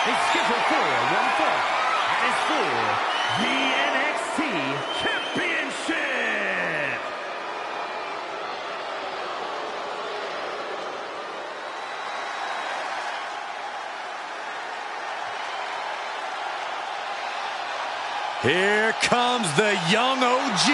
is scheduled for one fall. That is for the NXT Championship. Here comes the young OG.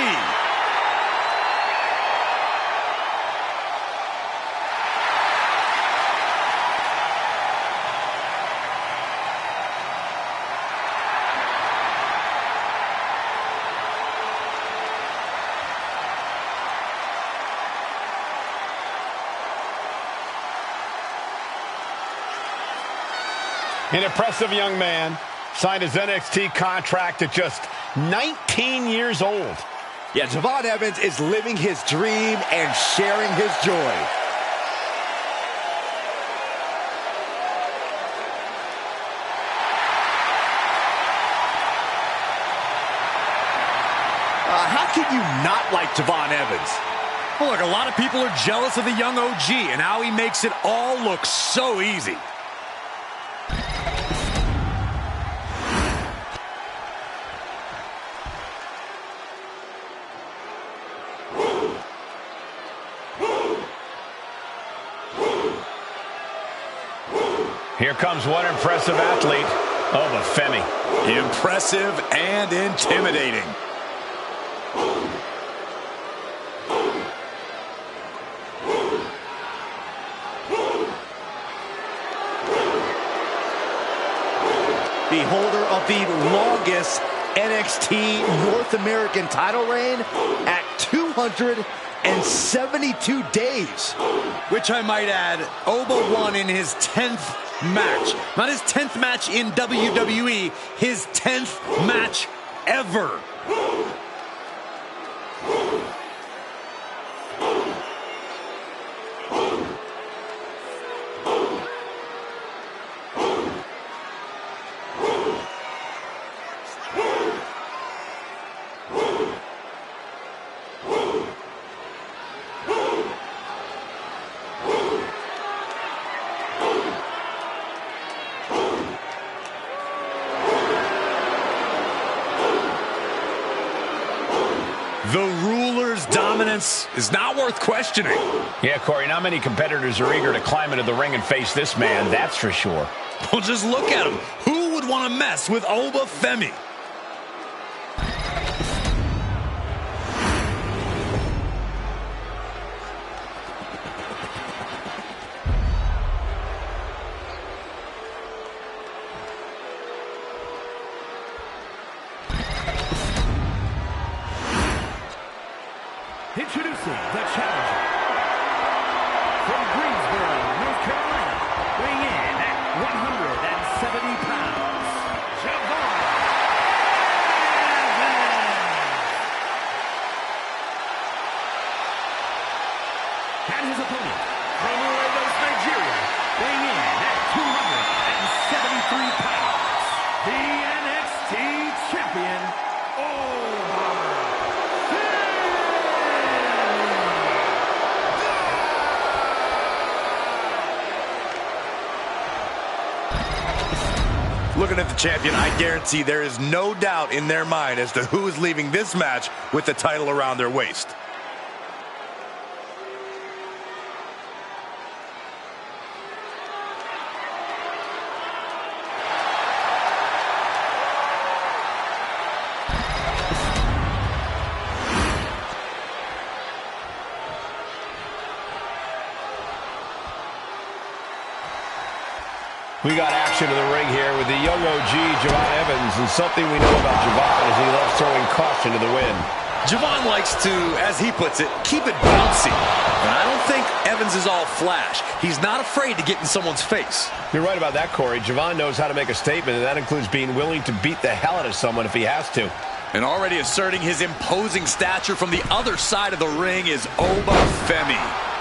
An impressive young man. Signed his NXT contract at just 19 years old. Yeah, Javon Evans is living his dream and sharing his joy. How can you not like Javon Evans? Well, look, a lot of people are jealous of the young OG and how he makes it all look so easy. Here comes one impressive athlete, Oba Femi. Impressive and intimidating. The holder of the longest NXT North American title reign at 272 days. Which I might add, Oba won in his 10th match. Not his 10th match in WWE, his 10th match ever. The ruler's dominance is not worth questioning. Yeah, Corey, not many competitors are eager to climb into the ring and face this man, that's for sure. Well, just look at him. Who would want to mess with Oba Femi? Introducing the challenger from Greensboro, North Carolina, weighing in at 170 pounds, Javon Evans. And his opponent from Lagos, Nigeria, weighing in at 273 pounds, the NXT champion, Looking at the champion, I guarantee there is no doubt in their mind as to who is leaving this match with the title around their waist. We got action in the ring here with the young OG, Javon Evans, and something we know about Javon is he loves throwing caution to the wind. Javon likes to, as he puts it, keep it bouncy. And I don't think Evans is all flash. He's not afraid to get in someone's face. You're right about that, Corey. Javon knows how to make a statement, and that includes being willing to beat the hell out of someone if he has to. And already asserting his imposing stature from the other side of the ring is Oba Femi.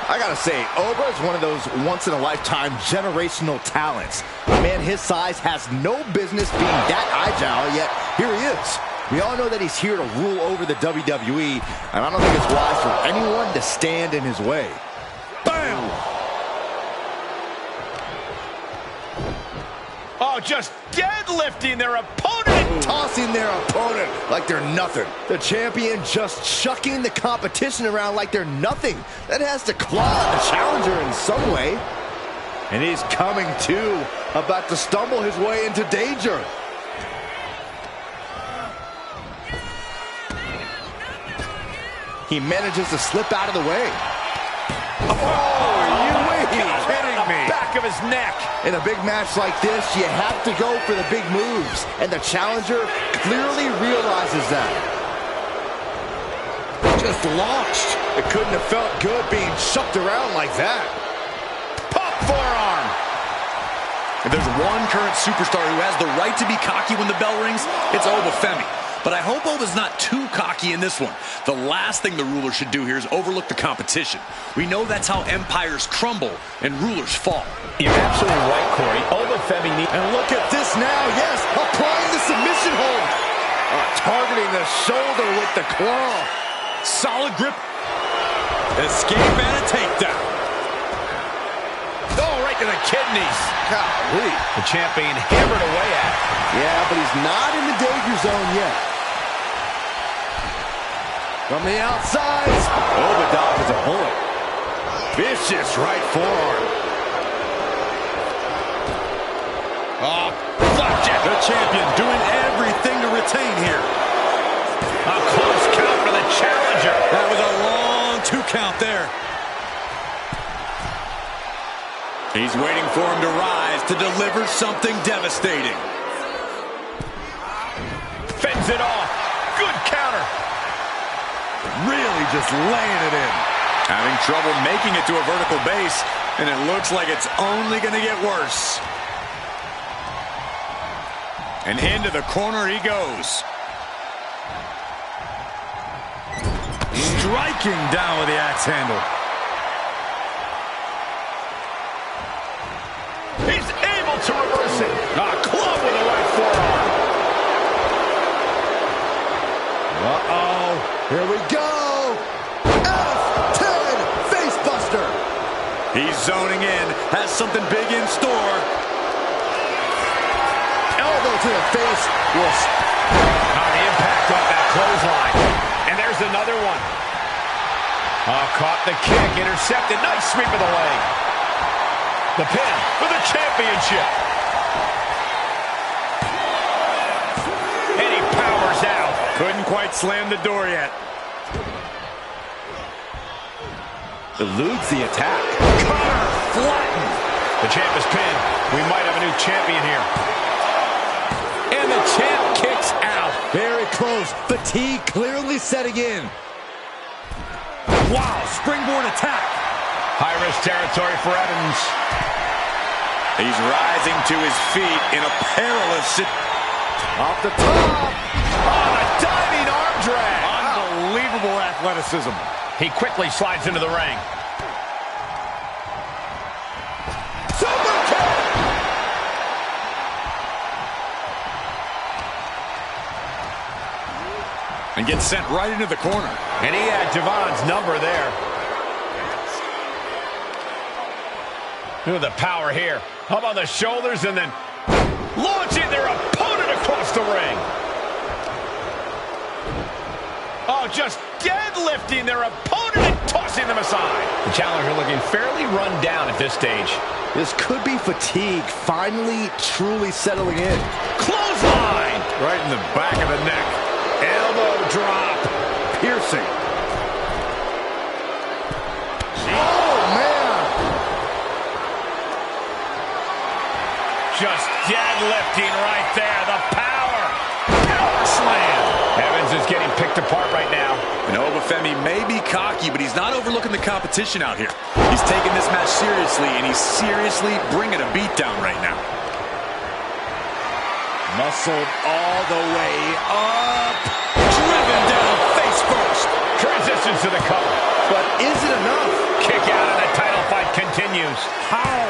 I gotta say, Oba is one of those once-in-a-lifetime generational talents. A man his size has no business being that agile, yet here he is. We all know that he's here to rule over the WWE, and I don't think it's wise for anyone to stand in his way. Bam! Oh, just deadlifting their opponent. Tossing their opponent like they're nothing. The champion just chucking the competition around like they're nothing. That has to claw the challenger in some way. And he's coming to, about to stumble his way into danger. He manages to slip out of the way. Oh, you kidding me? Back of his neck. In a big match like this, you have to go for the big moves, and the challenger clearly realizes that. Just launched. It couldn't have felt good being shucked around like that. Pop forearm. If there's one current superstar who has the right to be cocky when the bell rings, it's Oba Femi. But I hope Oba's not too cocky in this one. The last thing the ruler should do here is overlook the competition. We know that's how empires crumble and rulers fall. You're absolutely right, Corey. Oba Femi needs... And look at this now, yes, applying the submission hold. Targeting the shoulder with the claw. Solid grip. Escape and a takedown. Oh, right to the kidneys. Golly. The champion hammered away at it. Yeah, but he's not in the danger zone yet. From the outside, Oba dodges a bullet. Vicious right forearm. Oh, flapjack. The champion doing everything to retain here. A close count for the challenger. That was a long 2 count there. He's waiting for him to rise to deliver something devastating. Fends it off. Good counter. Really just laying it in. Having trouble making it to a vertical base, and it looks like it's only going to get worse. And into the corner he goes. Striking down with the axe handle. He's able to reverse it. A club with the right forearm. Uh-oh. Here we go. F10 facebuster. He's zoning in. Has something big in store. Elbow to the face. The impact off that clothesline. And there's another one. Oh, caught the kick. Intercepted. Nice sweep of the leg. The pin for the championship. And he powers out. Couldn't quite slam the door yet. Eludes the attack. Connor flattened. The champ is pinned. We might have a new champion here. And the champ kicks out. Very close. Fatigue clearly setting in. Wow, springboard attack. High-risk territory for Evans. He's rising to his feet in a perilous Off the top. Oh, a diving arm drag. unbelievable athleticism. He quickly slides into the ring. Super kick. And gets sent right into the corner. And he had Javon's number there. Look at the power here. Up on the shoulders and then launching their opponent across the ring. Oh, just deadlifting their opponent and tossing them aside. The challenger looking fairly run down at this stage. This could be fatigue finally truly settling in. Clothesline! Right in the back of the neck. Elbow drop. Piercing. Oh, man. Just deadlifting right there. The power. Power slam. Evans is getting picked apart right now. And Obafemi may be cocky, but he's not overlooking the competition out here. He's taking this match seriously, and he's seriously bringing a beat down right now. Muscled all the way up. Driven down face first. Transitions to the cover. But is it enough? Kick out and the title fight continues. How?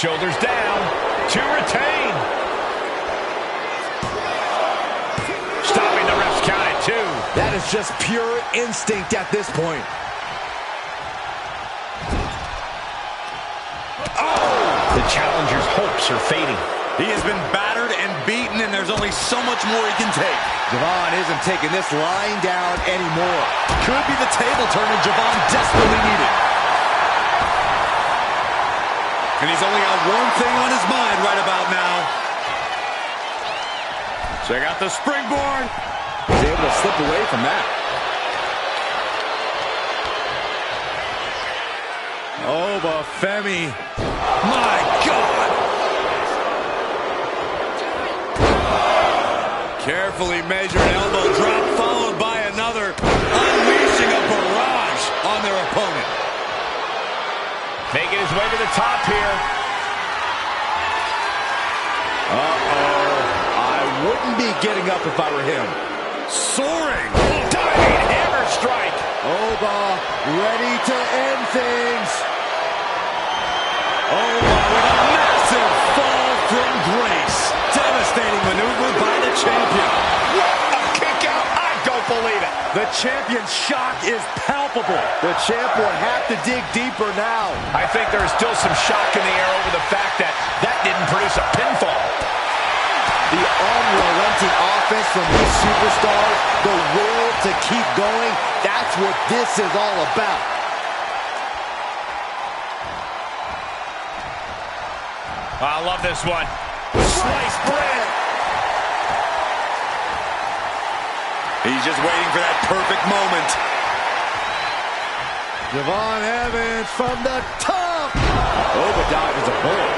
Shoulders down to retain. Stopping the ref's count at 2. That is just pure instinct at this point. Oh! The challenger's hopes are fading. He has been battered and beaten, and there's only so much more he can take. Javon isn't taking this lying down anymore. Could be the table turner Javon desperately needed. And he's only got one thing on his mind right about now. Check out the springboard. He's able to slip away from that. Oh, Femi. My God. Carefully measured elbow drop followed by another, unleashing a barrage on their opponent. Making his way to the top here. Uh-oh. I wouldn't be getting up if I were him. Soaring. Diving hammer strike. Oba ready to end things. Oba with a massive fall from grace. Devastating maneuver by the champion. What a kick out. I don't believe it. The champion's shock is palpable. The champ will have to dig deeper now. I think there is still some shock in the air over the fact that didn't produce a pinfall. The unrelenting offense from these superstars, the will to keep going, that's what this is all about. I love this one. Sliced bread. He's just waiting for that perfect moment. Javon Evans from the top. Oba dodges a bullet.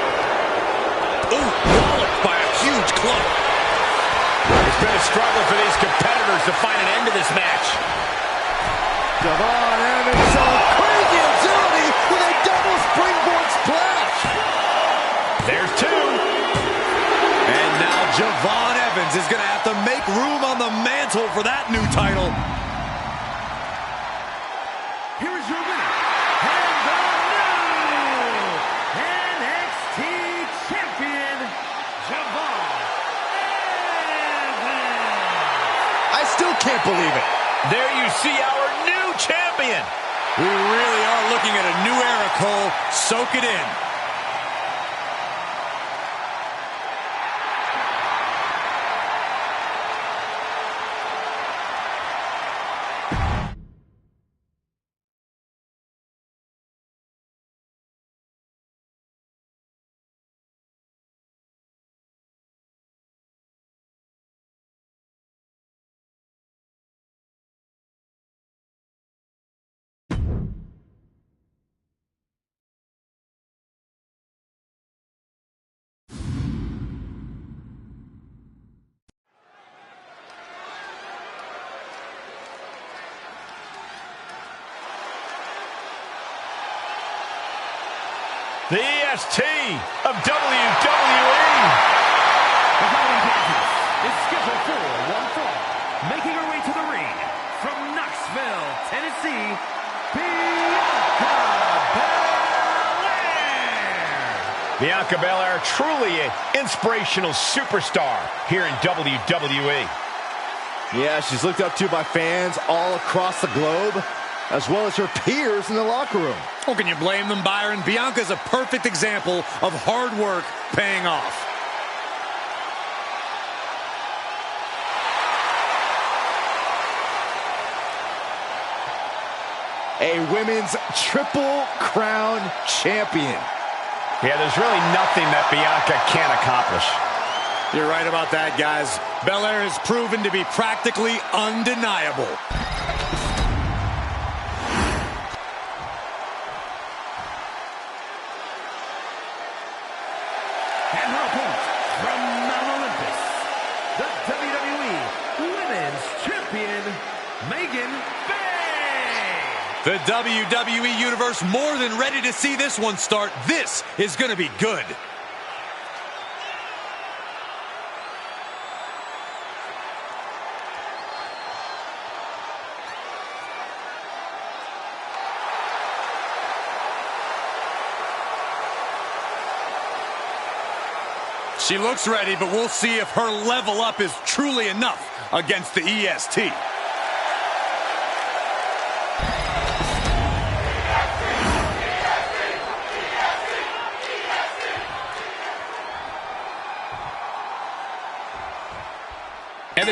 Ooh, walloped by a huge club. It's been a struggle for these competitors to find an end to this match. Javon Evans showing crazy agility with a double springboard splash. There's two. And now Javon Evans is going to have to make room on the mantle for that new title. Here is your winner, and the new NXT Champion, Javon Evans. I still can't believe it. There you see our new champion. We really are looking at a new era, Cole. Soak it in. The EST of WWE. The following contest is scheduled for one fall. Making her way to the ring from Knoxville, Tennessee, Bianca Belair. Bianca Belair, truly an inspirational superstar here in WWE. Yeah, she's looked up to by fans all across the globe, as well as her peers in the locker room. Oh, can you blame them, Byron? Bianca's a perfect example of hard work paying off. A women's Triple Crown champion. Yeah, there's really nothing that Bianca can't accomplish. You're right about that, guys. Belair has proven to be practically undeniable. And her opponent from Mount Olympus, the WWE Women's Champion, Megan Bay. The WWE Universe more than ready to see this one start. This is going to be good. She looks ready, but we'll see if her level up is truly enough against the EST.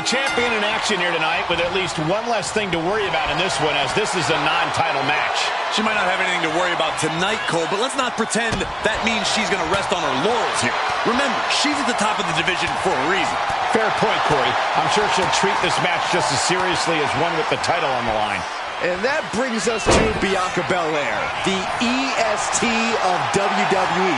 the champion in action here tonight with at least one less thing to worry about in this one, as this is a non-title match. She might not have anything to worry about tonight, Cole, but let's not pretend that means she's going to rest on her laurels here. Remember, she's at the top of the division for a reason. Fair point, Corey. I'm sure she'll treat this match just as seriously as one with the title on the line. And that brings us to Bianca Belair, the EST of WWE.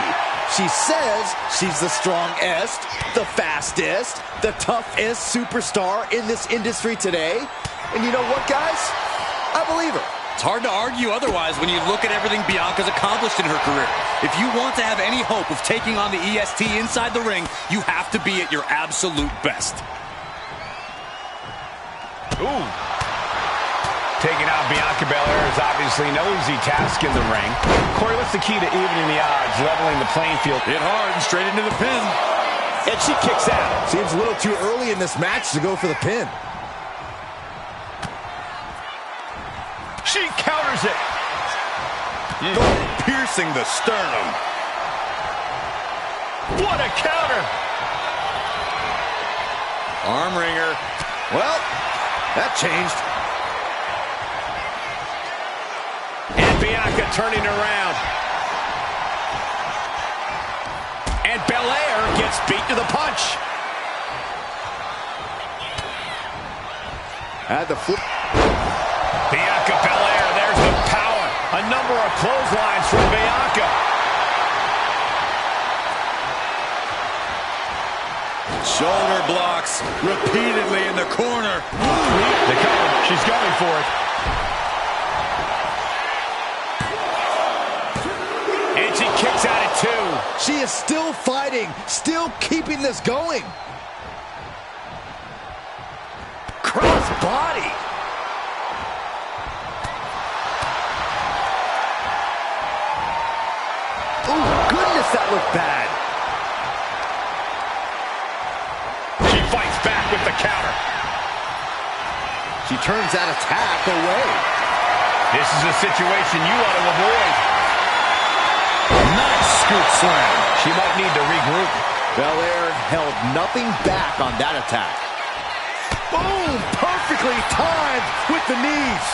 She says she's the strongest, the fastest, the toughest superstar in this industry today. And you know what, guys? I believe her. It's hard to argue otherwise when you look at everything Bianca's accomplished in her career. If you want to have any hope of taking on the EST inside the ring, you have to be at your absolute best. Ooh. Taking out Bianca Belair is obviously no easy task in the ring. Corey, what's the key to evening the odds, leveling the playing field? Hit hard and straight into the pin. And she kicks out. Seems a little too early in this match to go for the pin. She counters it. Piercing the sternum. What a counter. Arm wringer. Well, that changed. And Bianca turning around. And Belair gets beat to the punch. At the flip. Bianca Belair, there's the power. A number of clotheslines from Bianca. Shoulder blocks repeatedly in the corner. The cover. She's going for it. And she kicks out at two. She is still fighting, still keeping this going. Cross body. Oh, goodness, that looked bad. She fights back with the counter. She turns that attack away. This is a situation you want to avoid. Nice scoop slam. She might need to regroup. Belair held nothing back on that attack. Boom! Perfectly timed with the knees.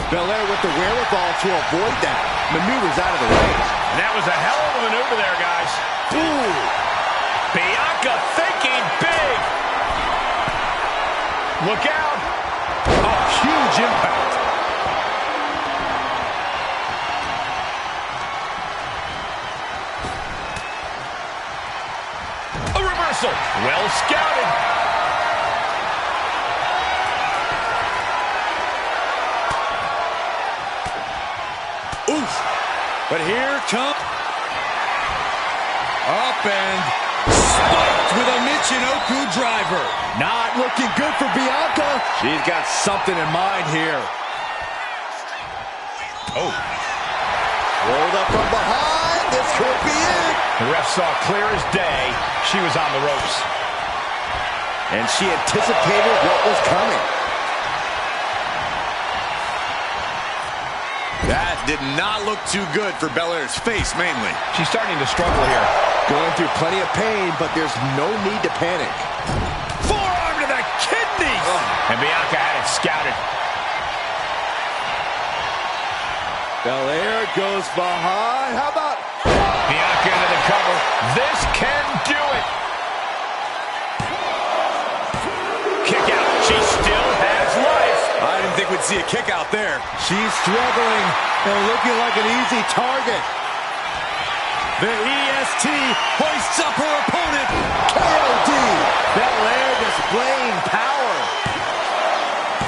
Belair with the wherewithal to avoid that. Maneuvers out of the way. That was a hell of a maneuver there, guys. Ooh! Bianca thinking big. Look out. Oh, huge impact. A reversal. Well scouted. Oof. But here comes... Up and spiked with a Michinoku driver. Not looking good for Bianca. She's got something in mind here. Oh. Rolled up from behind. This could be it. The ref saw clear as day she was on the ropes. And she anticipated what was coming. That did not look too good for Belair's face, mainly. She's starting to struggle here. Going through plenty of pain, but there's no need to panic. Forearm to the kidneys. And Bianca had it scouted. Belair goes behind. How about... Bianca into the cover. This can do it. Kick out. She still has life. I didn't think we'd see a kick out there. She's struggling and looking like an easy target. The EST hoists up her opponent. KOD. Belair displaying power.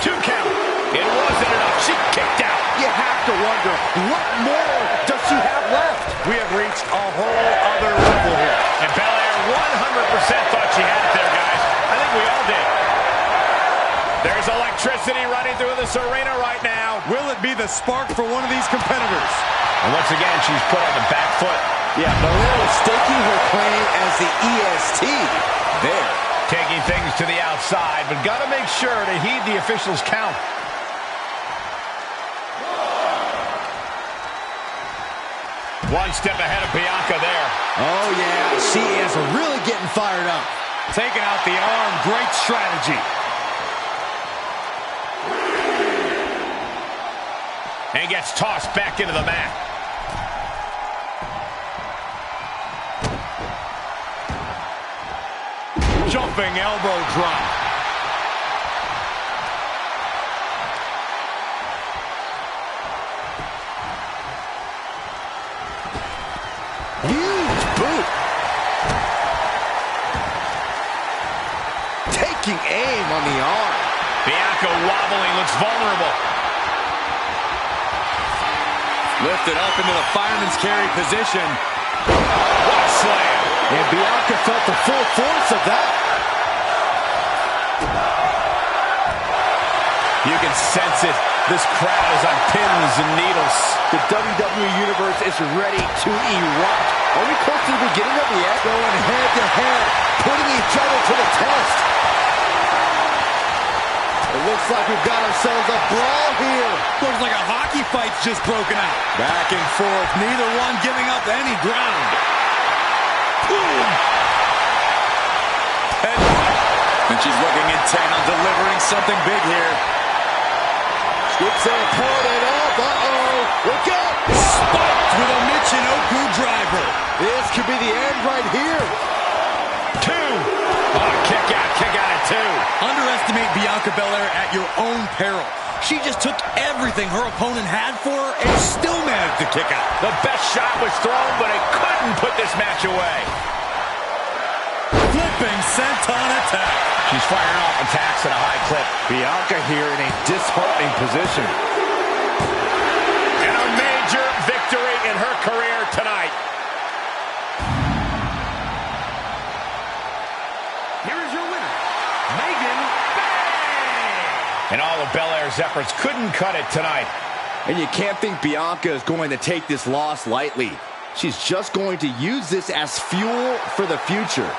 2 count. It wasn't enough. She kicked out. You have to wonder, what more does she have left? We have reached a whole other level here. And Belair 100% thought she had it there, guys. I think we all did. There's electricity running through this arena right now. Will it be the spark for one of these competitors? And once again, she's put on the back foot. Yeah, Belair is staking her claim as the EST. There. Taking things to the outside, but got to make sure to heed the officials' count. One step ahead of Bianca there. Oh, yeah, she is really getting fired up. Taking out the arm. Great strategy. And gets tossed back into the mat. Jumping elbow drop. Huge boot. Taking aim on the arm. Bianca wobbling, looks vulnerable. Lifted up into the fireman's carry position. What a slam. And Bianca felt the full force of that. You can sense it. This crowd is on pins and needles. The WWE Universe is ready to erupt. Are we close to the beginning of the act? Going head to head, putting each other to the test. It looks like we've got ourselves a brawl here. Looks like a hockey fight's just broken out. Back and forth, neither one giving up any ground. Boom! And she's looking intent on delivering something big here. Scoops her opponent up. Uh-oh. Look out. Spiked with a Michinoku driver. This could be the end right here. Two. Oh, kick out at two. Underestimate Bianca Belair at your own peril. She just took everything her opponent had for her and still managed to kick out. The best shot was thrown, but it couldn't put this match away. Flipping senton attack. She's firing off attacks at a high clip. Bianca here in a disheartening position. And a major victory in her career tonight. Here is your winner, Megan Bay. And all of Belair's efforts couldn't cut it tonight. And you can't think Bianca is going to take this loss lightly. She's just going to use this as fuel for the future.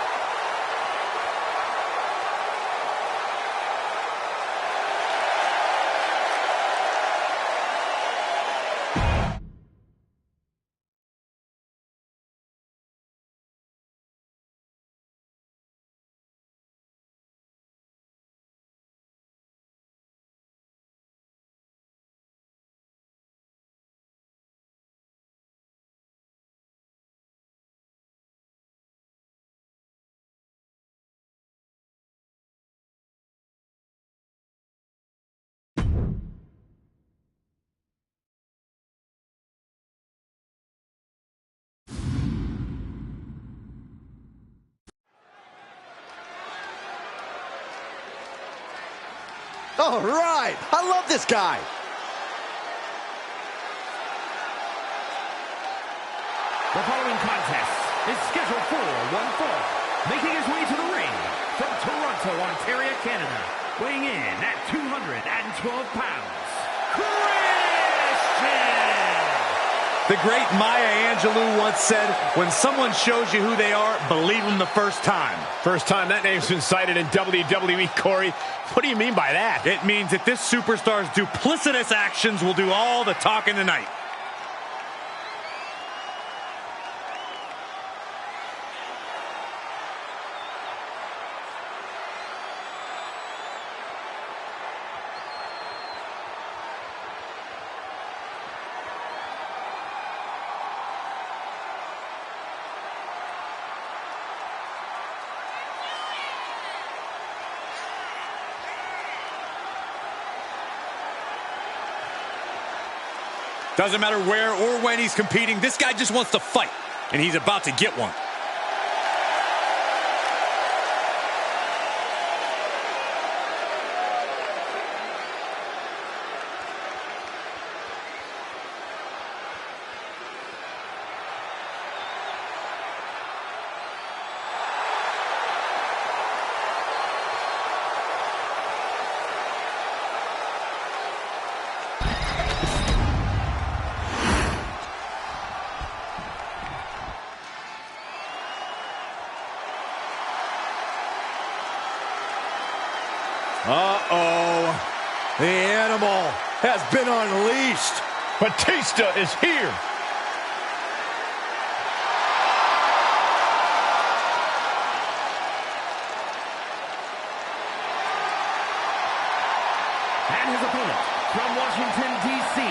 All right. I love this guy. The following contest is scheduled for one fall. Making his way to the ring from Toronto, Ontario, Canada. Weighing in at 212 pounds, Christian! The great Maya Angelou once said, when someone shows you who they are, believe them the first time. First time that name's been cited in WWE, Corey. What do you mean by that? It means that this superstar's duplicitous actions will do all the talking tonight. Doesn't matter where or when he's competing, this guy just wants to fight, and he's about to get one. Uh-oh. The animal has been unleashed. Batista is here. And his opponent from Washington, D.C.,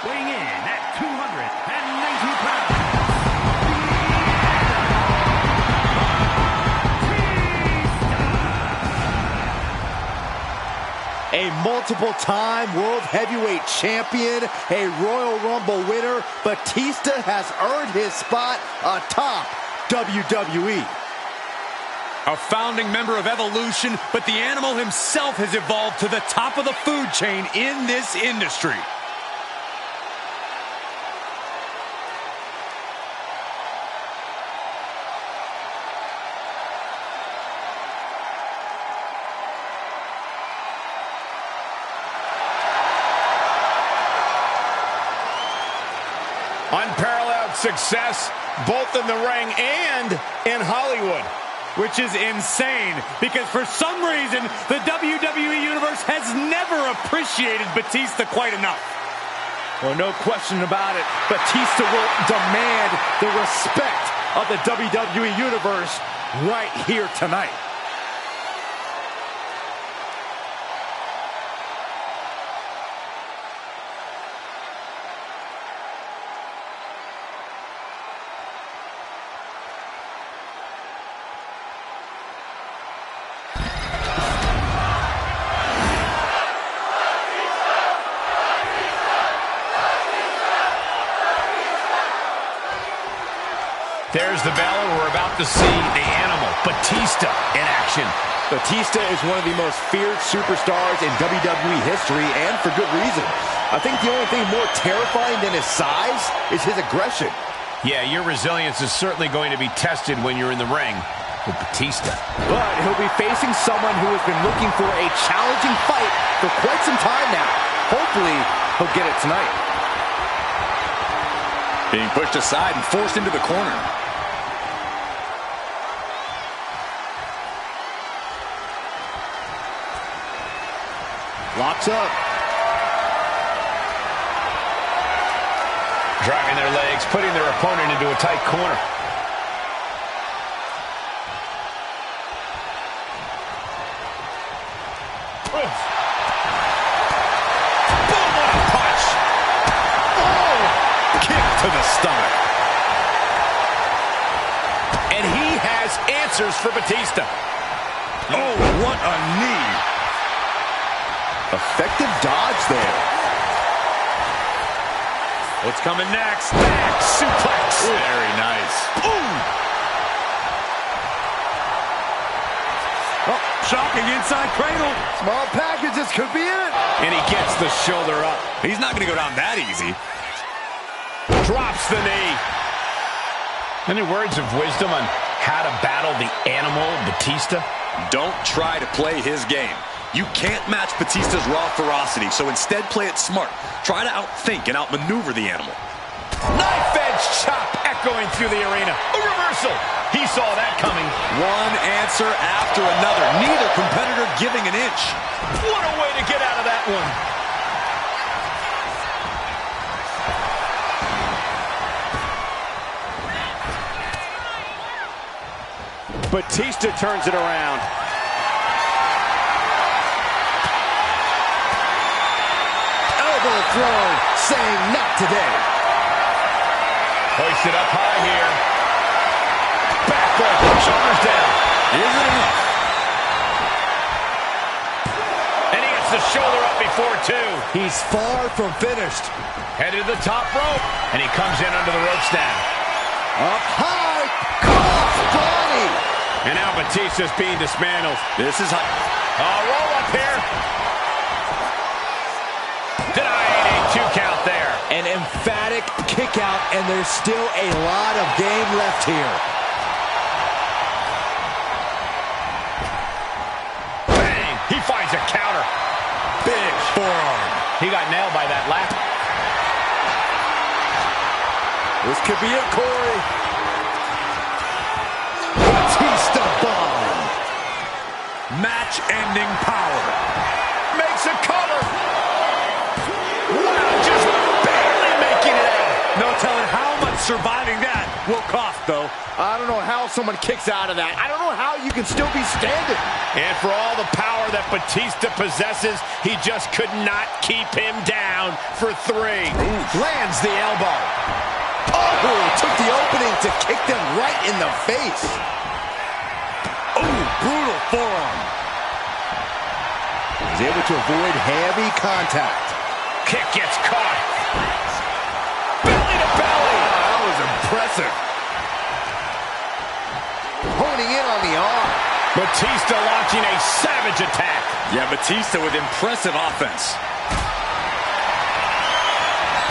weighing in at 290 pounds. A multiple-time World Heavyweight Champion, a Royal Rumble winner, Batista has earned his spot atop WWE. A founding member of Evolution, but the animal himself has evolved to the top of the food chain in this industry. Unparalleled success, both in the ring and in Hollywood. Which is insane, because for some reason, the WWE Universe has never appreciated Batista quite enough. Well, no question about it, Batista will demand the respect of the WWE Universe right here tonight. There's the bell, and we're about to see the animal, Batista, in action. Batista is one of the most feared superstars in WWE history, and for good reason. I think the only thing more terrifying than his size is his aggression. Yeah, your resilience is certainly going to be tested when you're in the ring with Batista. But he'll be facing someone who has been looking for a challenging fight for quite some time now. Hopefully, he'll get it tonight. Being pushed aside and forced into the corner. Locks up. Driving their legs, putting their opponent into a tight corner. Boom, what a punch. Oh, kick to the stomach. And he has answers for Batista. Oh, what a knee. Effective dodge there. What's coming next? Back suplex. Very nice. Boom. Oh, shocking inside cradle. Small package, this could be it. And he gets the shoulder up. He's not going to go down that easy. Drops the knee. Any words of wisdom on how to battle the animal, Batista? Don't try to play his game. You can't match Batista's raw ferocity, so instead play it smart. Try to outthink and outmaneuver the animal. Knife edge chop echoing through the arena. A reversal. He saw that coming. One answer after another. Neither competitor giving an inch. What a way to get out of that one. Batista turns it around. Elbow thrown, saying not today. Hoisted up high here. Backbreaker, shoulders down. Is it enough? And he gets the shoulder up before two. He's far from finished. Headed to the top rope. And he comes in under the ropes now. Up high, cross body. And now Batista's being dismantled. This is hot. Roll up here. Denying a 2 count there. An emphatic kick out, and there's still a lot of game left here. Bang! He finds a counter. Big forearm. He got nailed by that lap. This could be it, Corey. Batista bomb. Match-ending power. Makes a cover. Wow, just barely making it out. No telling how much surviving that will cost, though. I don't know how someone kicks out of that. I don't know how you can still be standing. And for all the power that Batista possesses, he just could not keep him down for 3. Lands the elbow. Oh, took the opening to kick them right in the face. Oh, brutal forearm. He's able to avoid heavy contact. Kick gets caught. Belly to belly. Oh, that was impressive. Honing in on the arm. Batista launching a savage attack. Yeah, Batista with impressive offense.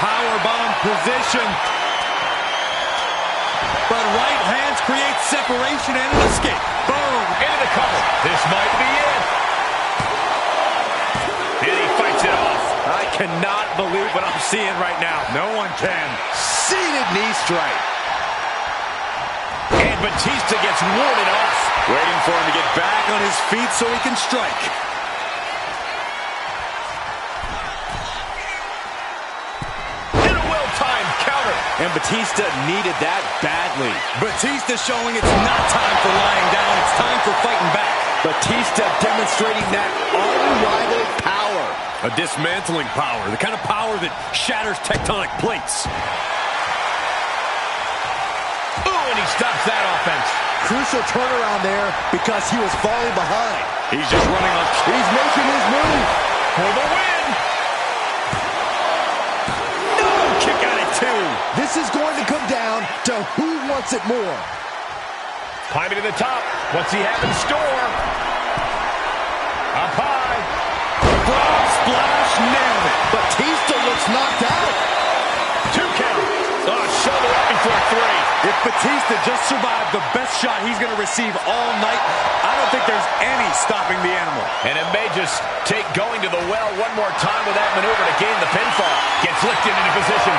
Powerbomb position. But right hands create separation and an escape. Boom. Into the cover. This might be it. And he fights it off. I cannot believe what I'm seeing right now. No one can. Seated knee strike. And Batista gets warded off. Waiting for him to get back on his feet so he can strike. And a well-timed counter. And Batista needed that badly. Batista showing it's not time for lying down. It's time for fighting back. Batista demonstrating that unrivaled power. A dismantling power. The kind of power that shatters tectonic plates. Ooh, and he stops that offense. Crucial turnaround there because he was falling behind. He's just running on. He's making his move. For the win. No! Kick out at 2. This is going to come down to who wants it more. Climbing to the top. What's he have in store? Up high. Frog splash, nailed it. Batista looks knocked out. 2 count. Oh, shoulder up before 3. If Batista just survived the best shot he's going to receive all night, I don't think there's any stopping the animal. And it may just take going to the well one more time with that maneuver to gain the pinfall. Gets lifted into position.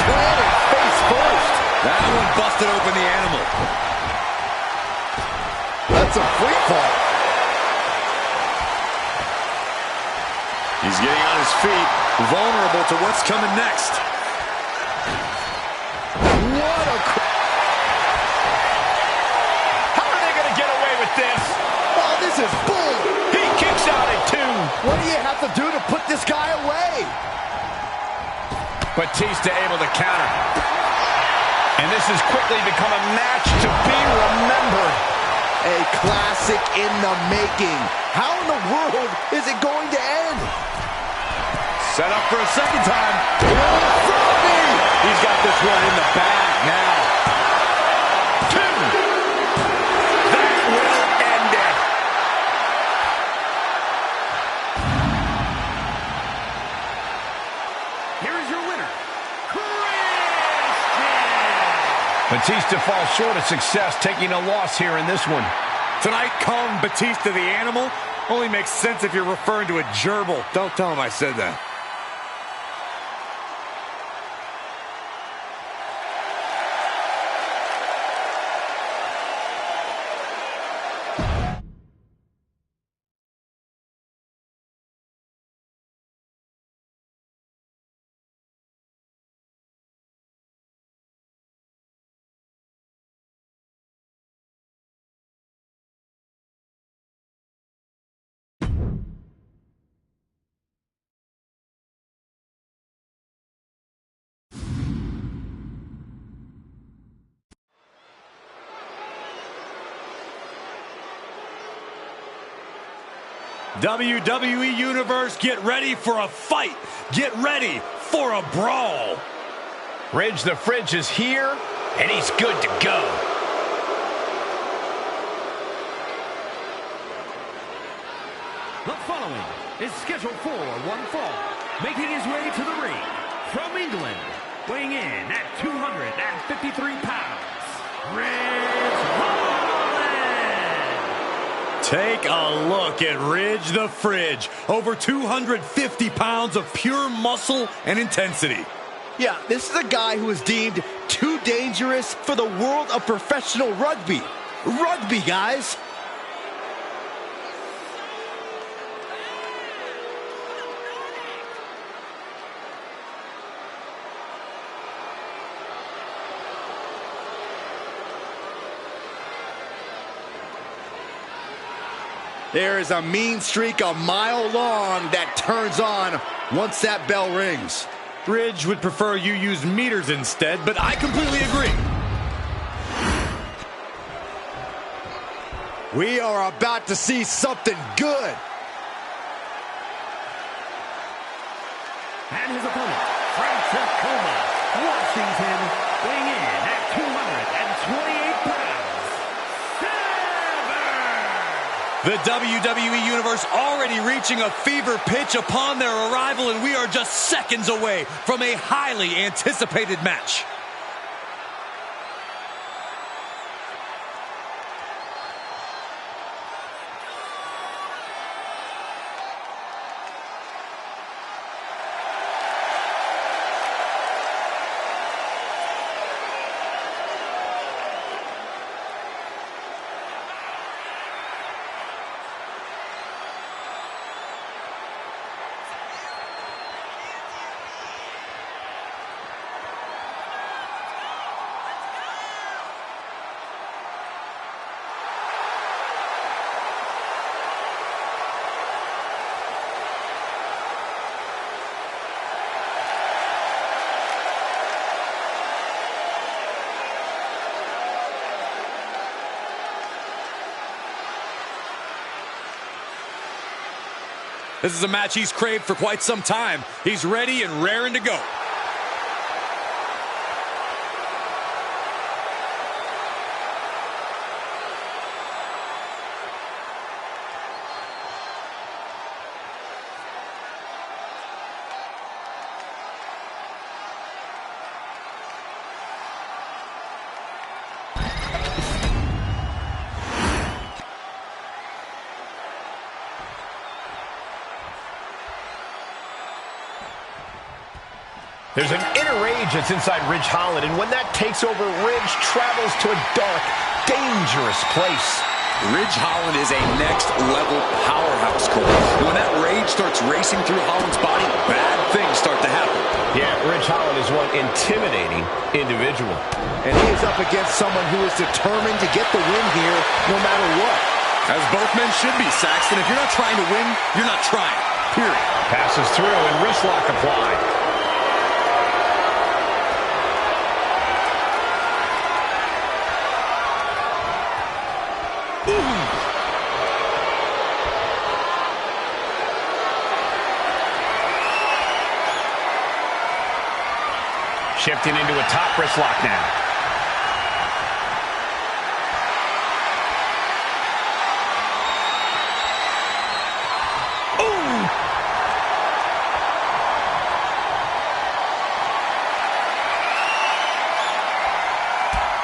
Planted face first. That one busted open the animal. That's a free fall. He's getting on his feet, vulnerable to what's coming next. What a... How are they going to get away with this? Oh, this is bull. He kicks out at 2. What do you have to do to put this guy away? Batista able to counter. And this has quickly become a match to be remembered. A classic in the making. How in the world is it going to end? Set up for a second time. He's got this one in the bag now. 2. That will end it. Here is your winner, Christian. Batista falls short of success, taking a loss here in this one. Tonight, calling Batista the animal only makes sense if you're referring to a gerbil. Don't tell him I said that. WWE Universe, get ready for a fight. Get ready for a brawl. Ridge the Fridge is here, and he's good to go. The following is scheduled for one fall, making his way to the ring from England, weighing in at 253 pounds, Ridge Holland. Take a look at Ridge the Fridge. Over 250 pounds of pure muscle and intensity. Yeah, this is a guy who is deemed too dangerous for the world of professional rugby. Rugby, guys. There is a mean streak a mile long that turns on once that bell rings. Ridge would prefer you use meters instead, but I completely agree. We are about to see something good. And his opponent, from Tacoma, Washington, weighing in at 228 pounds, The WWE Universe already reaching a fever pitch upon their arrival, and we are just seconds away from a highly anticipated match. This is a match he's craved for quite some time. He's ready and raring to go. There's an inner rage that's inside Ridge Holland, and when that takes over, Ridge travels to a dark, dangerous place. Ridge Holland is a next-level powerhouse, Cole. And when that rage starts racing through Holland's body, bad things start to happen. Yeah, Ridge Holland is one intimidating individual. And he is up against someone who is determined to get the win here no matter what. As both men should be, Saxton. If you're not trying to win, you're not trying. Period. Passes through and wrist lock applied. Shifting into a top wrist lock now. Ooh!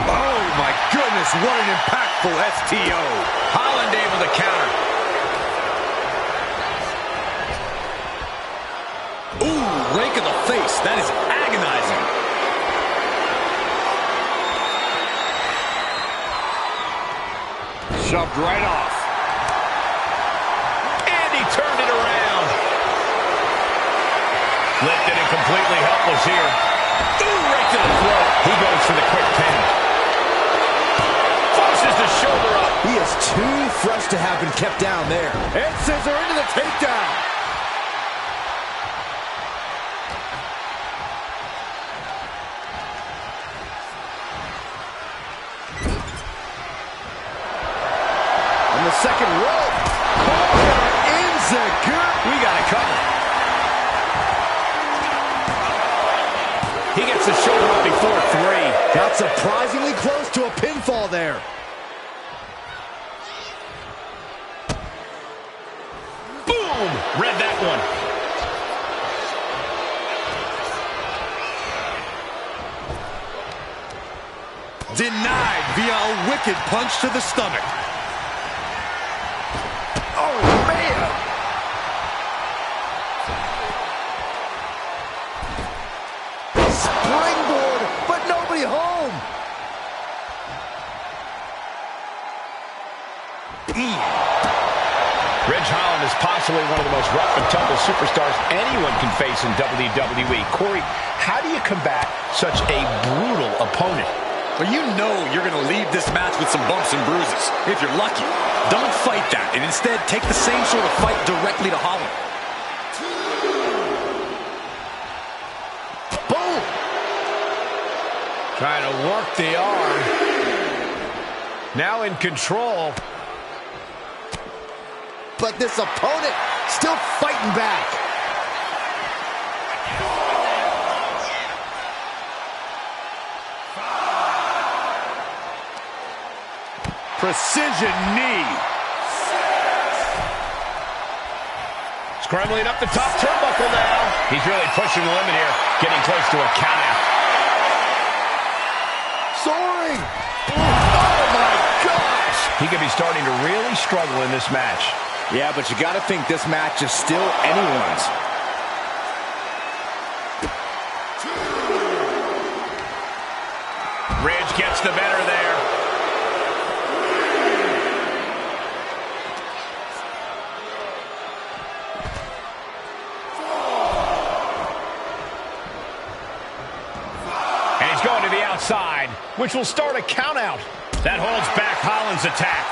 Oh, my goodness, what an impactful STO. Holland able to counter. Ooh, rake of the face. That is agonizing. Shoved right off. And he turned it around. Lifted and completely helpless here. Ooh, right to the throat. He goes for the quick pin. Forces the shoulder up. He is too fresh to have been kept down there. And scissor into the takedown. On the second rope. Ends it. We got it covered. He gets the shoulder up before 3. Got surprisingly close to a pinfall there. Boom! Read that one. Denied via a wicked punch to the stomach. Oh, man! Springboard, but nobody home. Ridge Holland is possibly one of the most rough and tumble superstars anyone can face in WWE. Corey, how do you combat such a brutal opponent? But you know you're going to leave this match with some bumps and bruises, if you're lucky. Don't fight that, and instead take the same sort of fight directly to Holland. Boom! Trying to work the arm. Now in control. But this opponent still fighting back. Precision knee. Scrambling up the top turnbuckle now. He's really pushing the limit here, getting close to a countout. Soaring! Oh my gosh! He could be starting to really struggle in this match. Yeah, but you gotta think this match is still anyone's. Ridge gets the better there. And he's going to the outside, which will start a countout. That holds back Holland's attack.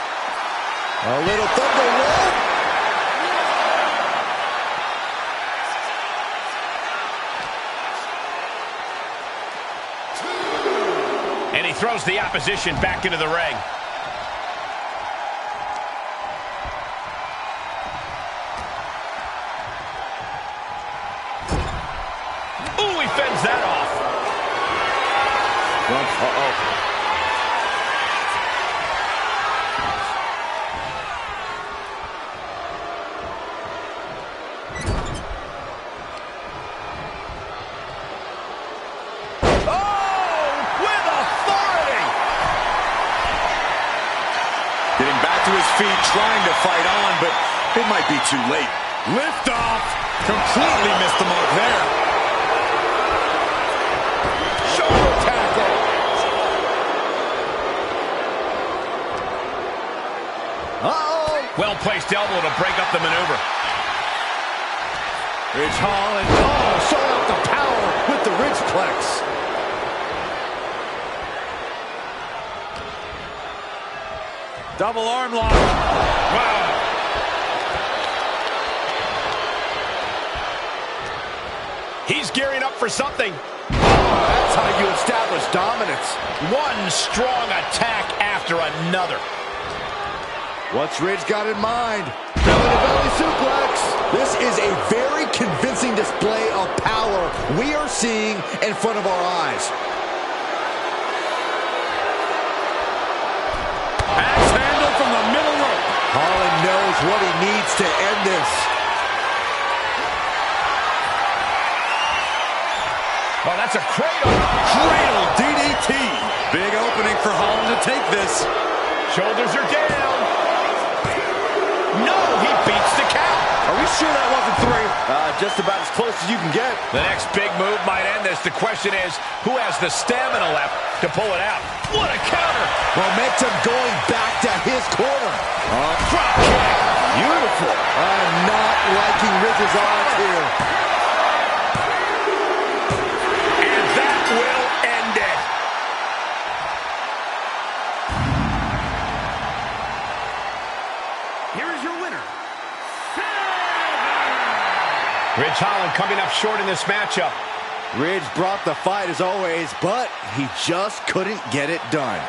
A little thunder roll. And he throws the opposition back into the ring. Ooh, he fends that off. Uh-oh. Feet trying to fight on, but it might be too late. Lift off. Completely missed the mark there. Shoulder tackle. Uh-oh. Well-placed elbow to break up the maneuver. Ridge Holland. Oh, showing off the power with the Ridgeplex. Double arm lock. Wow. He's gearing up for something. Oh, that's how you establish dominance. One strong attack after another. What's Ridge got in mind? Belly-to-belly suplex. This is a very convincing display of power we are seeing in front of our eyes. From the middle rope. Holland knows what he needs to end this. Oh, that's a cradle. Cradle DDT. Big opening for Holland to take this. Shoulders are down. No, he beats the count. Are we sure that wasn't three? Just about as close as you can get. The next big move might end this. The question is, who has the stamina left to pull it out? What a counter! Momentum going back to his corner. Drop kick. Beautiful. I'm not liking Ridge's odds here. And that will end it. Here is your winner. Ridge Holland coming up short in this matchup. Ridge brought the fight as always, but he just couldn't get it done.